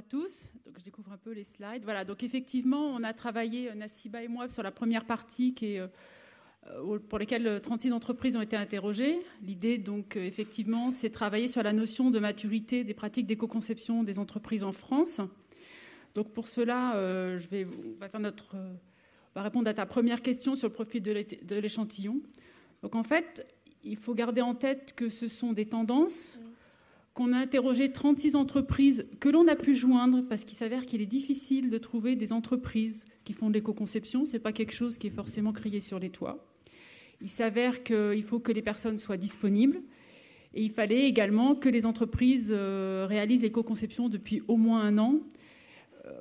tous. Donc, je découvre un peu les slides. Voilà, donc effectivement, on a travaillé, Nassiba et moi, sur la première partie pour laquelle 36 entreprises ont été interrogées. L'idée, donc, effectivement, c'est de travailler sur la notion de maturité des pratiques d'éco-conception des entreprises en France. Donc, pour cela, on va répondre à ta première question sur le profil de l'échantillon. Donc, en fait, il faut garder en tête que ce sont des tendances, qu'on a interrogé 36 entreprises que l'on a pu joindre parce qu'il s'avère qu'il est difficile de trouver des entreprises qui font de l'éco-conception. Ce n'est pas quelque chose qui est forcément crié sur les toits. Il s'avère qu'il faut que les personnes soient disponibles et il fallait également que les entreprises réalisent l'éco-conception depuis au moins 1 an.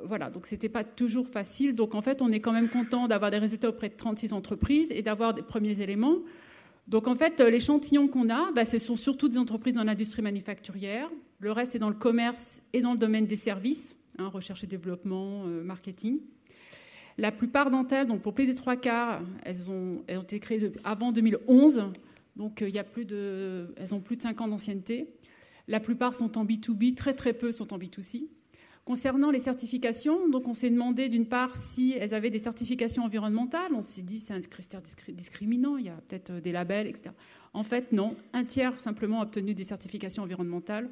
Voilà, donc ce n'était pas toujours facile. Donc en fait, on est quand même content d'avoir des résultats auprès de 36 entreprises et d'avoir des premiers éléments. Donc en fait, l'échantillon qu'on a, ce sont surtout des entreprises dans l'industrie manufacturière. Le reste est dans le commerce et dans le domaine des services, recherche et développement, marketing. La plupart d'entre elles, donc pour plus des 3/4, elles ont été créées avant 2011. Donc elles ont plus de 5 ans d'ancienneté. La plupart sont en B2B, très très peu sont en B2C. Concernant les certifications, donc on s'est demandé d'une part si elles avaient des certifications environnementales. On s'est dit c'est un critère discriminant, il y a peut-être des labels, etc. En fait, non. 1/3 simplement a obtenu des certifications environnementales.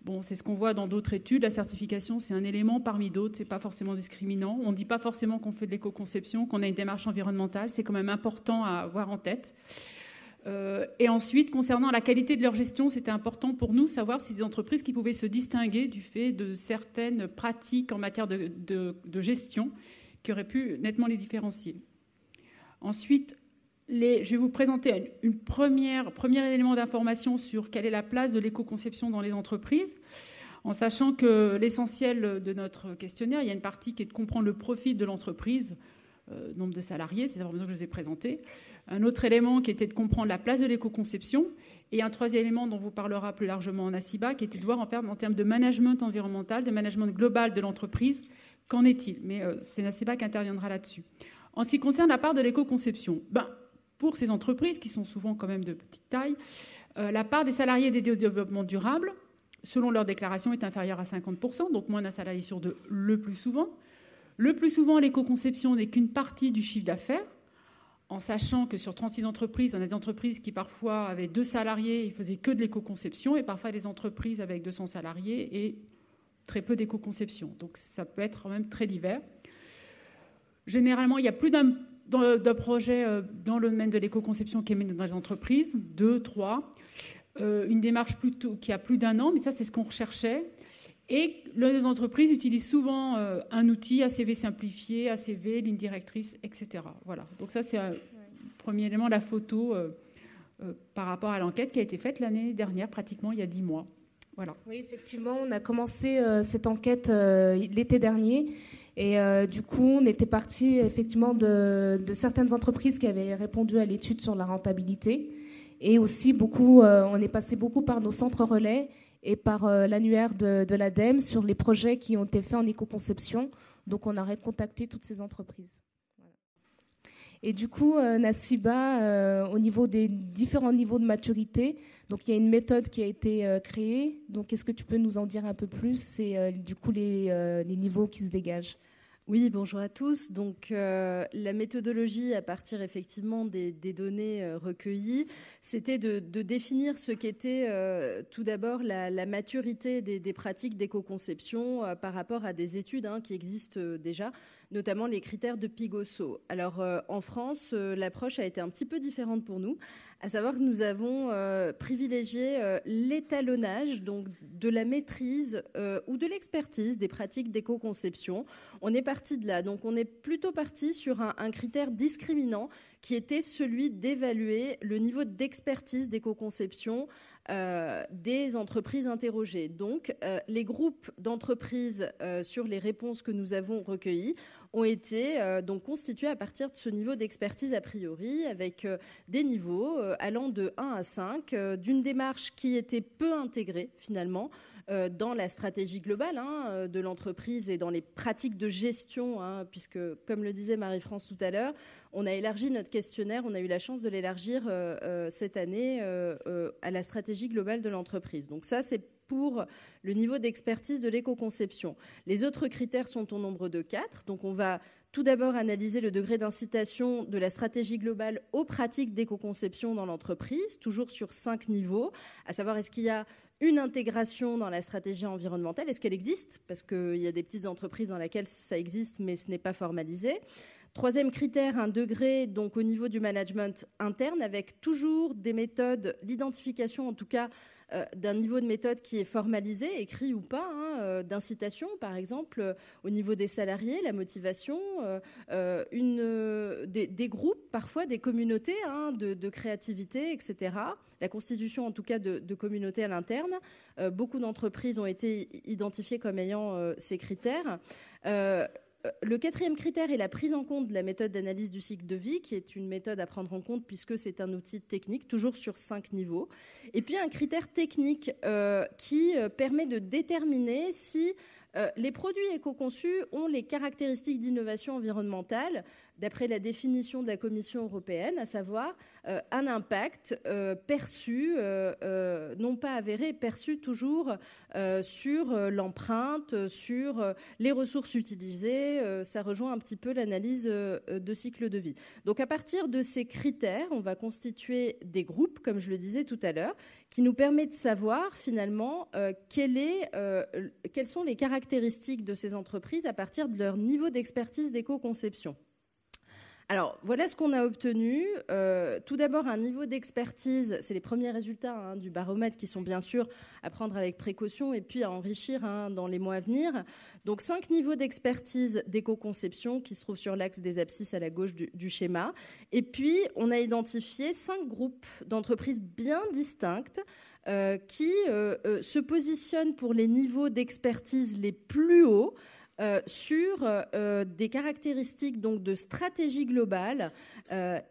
Bon, c'est ce qu'on voit dans d'autres études. La certification, c'est un élément parmi d'autres. C'est pas forcément discriminant. On ne dit pas forcément qu'on fait de l'éco-conception, qu'on a une démarche environnementale. C'est quand même important à avoir en tête. Et ensuite, concernant la qualité de leur gestion, c'était important pour nous savoir si des entreprises qui pouvaient se distinguer du fait de certaines pratiques en matière de gestion qui auraient pu nettement les différencier. Ensuite, je vais vous présenter un premier élément d'information sur quelle est la place de l'éco-conception dans les entreprises, en sachant que l'essentiel de notre questionnaire, il y a une partie qui est de comprendre le profil de l'entreprise, nombre de salariés, c'est l'information que je vous ai présentée. Un autre élément qui était de comprendre la place de l'éco-conception et un troisième élément dont vous parlera plus largement Nassiba, qui était de voir en termes de management environnemental, de management global de l'entreprise, qu'en est-il ? Mais c'est Nassiba qui interviendra là-dessus. En ce qui concerne la part de l'éco-conception, pour ces entreprises qui sont souvent quand même de petite taille, la part des salariés dédiés au développement durable, selon leur déclaration, est inférieure à 50%, donc moins d'un salarié sur 2 le plus souvent. Le plus souvent, l'éco-conception n'est qu'une partie du chiffre d'affaires, en sachant que sur 36 entreprises, on a des entreprises qui parfois avaient 2 salariés, ils faisaient que de l'éco-conception, et parfois des entreprises avec 200 salariés et très peu d'éco-conception. Donc ça peut être quand même très divers. Généralement, il y a plus d'un projet dans le domaine de l'éco-conception qui est mené dans les entreprises, 2, 3. Une démarche plutôt qui a plus d'1 an, mais ça c'est ce qu'on recherchait. Et les entreprises utilisent souvent un outil, ACV simplifié, ACV, ligne directrice, etc. Voilà. Donc ça, c'est un premier élément, la photo par rapport à l'enquête qui a été faite l'année dernière, pratiquement il y a 10 mois. Voilà. Oui, effectivement, on a commencé cette enquête l'été dernier. Et du coup, on était parti effectivement de certaines entreprises qui avaient répondu à l'étude sur la rentabilité. Et aussi, on est passé beaucoup par nos centres relais et par l'annuaire de l'ADEME sur les projets qui ont été faits en éco-conception. Donc, on a recontacté toutes ces entreprises. Voilà. Et du coup, Nassiba, au niveau des différents niveaux de maturité, donc il y a une méthode qui a été créée. Donc, est-ce que tu peux nous en dire un peu plus ? C'est du coup les niveaux qui se dégagent. Oui, bonjour à tous. Donc, la méthodologie, à partir effectivement des données recueillies, c'était de définir ce qu'était tout d'abord la maturité des pratiques d'éco-conception par rapport à des études qui existent déjà, notamment les critères de Pigosso. Alors, en France, l'approche a été un petit peu différente pour nous, à savoir que nous avons privilégié l'étalonnage, donc de la maîtrise ou de l'expertise des pratiques d'éco-conception. On est parti de là. Donc, on est plutôt parti sur un critère discriminant qui était celui d'évaluer le niveau d'expertise d'éco-conception des entreprises interrogées. Donc, les groupes d'entreprises sur les réponses que nous avons recueillies ont été donc constitués à partir de ce niveau d'expertise a priori, avec des niveaux allant de 1 à 5, d'une démarche qui était peu intégrée finalement dans la stratégie globale de l'entreprise et dans les pratiques de gestion, puisque, comme le disait Marie-France tout à l'heure, on a élargi notre questionnaire, on a eu la chance de l'élargir cette année à la stratégie globale de l'entreprise. Donc ça, c'est pour le niveau d'expertise de l'éco-conception. Les autres critères sont au nombre de 4. Donc on va tout d'abord analyser le degré d'incitation de la stratégie globale aux pratiques d'éco-conception dans l'entreprise, toujours sur 5 niveaux, à savoir est-ce qu'il y a une intégration dans la stratégie environnementale, est-ce qu'elle existe? Parce qu'il y a des petites entreprises dans lesquelles ça existe, mais ce n'est pas formalisé. Troisième critère, un degré donc au niveau du management interne, avec toujours des méthodes, l'identification en tout cas d'un niveau de méthode qui est formalisé, écrit ou pas, d'incitation par exemple au niveau des salariés, la motivation, des groupes, parfois des communautés de créativité, etc. La constitution en tout cas de communautés à l'interne. Beaucoup d'entreprises ont été identifiées comme ayant ces critères. Le quatrième critère est la prise en compte de la méthode d'analyse du cycle de vie, qui est une méthode à prendre en compte puisque c'est un outil technique, toujours sur 5 niveaux. Et puis un critère technique qui permet de déterminer si les produits éco-conçus ont les caractéristiques d'innovation environnementale, d'après la définition de la Commission européenne, à savoir un impact perçu, non pas avéré, perçu toujours sur l'empreinte, sur les ressources utilisées. Ça rejoint un petit peu l'analyse de cycle de vie. Donc à partir de ces critères, on va constituer des groupes, comme je le disais tout à l'heure, qui nous permet de savoir finalement quelles sont les caractéristiques de ces entreprises à partir de leur niveau d'expertise d'éco-conception. Alors, voilà ce qu'on a obtenu. Tout d'abord, un niveau d'expertise, c'est les premiers résultats du baromètre qui sont bien sûr à prendre avec précaution et puis à enrichir dans les mois à venir. Donc, 5 niveaux d'expertise d'éco-conception qui se trouvent sur l'axe des abscisses à la gauche du schéma. Et puis, on a identifié 5 groupes d'entreprises bien distinctes qui se positionnent pour les niveaux d'expertise les plus hauts, sur des caractéristiques donc de stratégie globale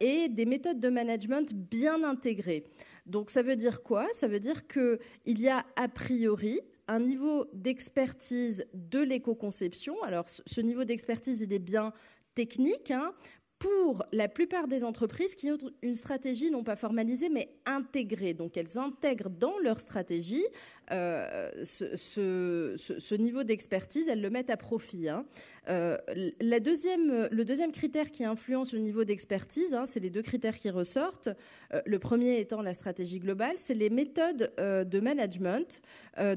et des méthodes de management bien intégrées. Donc ça veut dire quoi? Ça veut dire qu'il y a a priori un niveau d'expertise de l'éco-conception. Alors ce niveau d'expertise, il est bien technique, pour la plupart des entreprises qui ont une stratégie non pas formalisée mais intégrée. Donc elles intègrent dans leur stratégie ce niveau d'expertise, elles le mettent à profit. Le deuxième critère qui influence le niveau d'expertise, c'est les 2 critères qui ressortent. Le premier étant la stratégie globale, c'est les méthodes de management.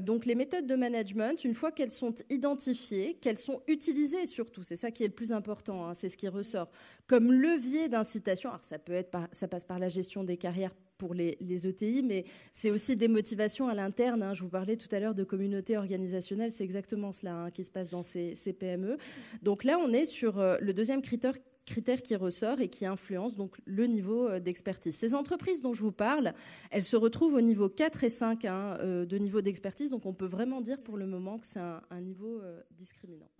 Donc les méthodes de management, une fois qu'elles sont identifiées, qu'elles sont utilisées surtout, c'est ça qui est le plus important, c'est ce qui ressort, comme levier d'incitation. Alors ça passe par la gestion des carrières pour les ETI, mais c'est aussi des motivations à l'interne. Je vous parlais tout à l'heure de communauté organisationnelle, c'est exactement cela qui se passe dans ces PME. Donc là, on est sur le deuxième critère qui ressort et qui influence donc le niveau d'expertise. Ces entreprises dont je vous parle, elles se retrouvent au niveau 4 et 5 de niveau d'expertise, donc on peut vraiment dire pour le moment que c'est un niveau discriminant.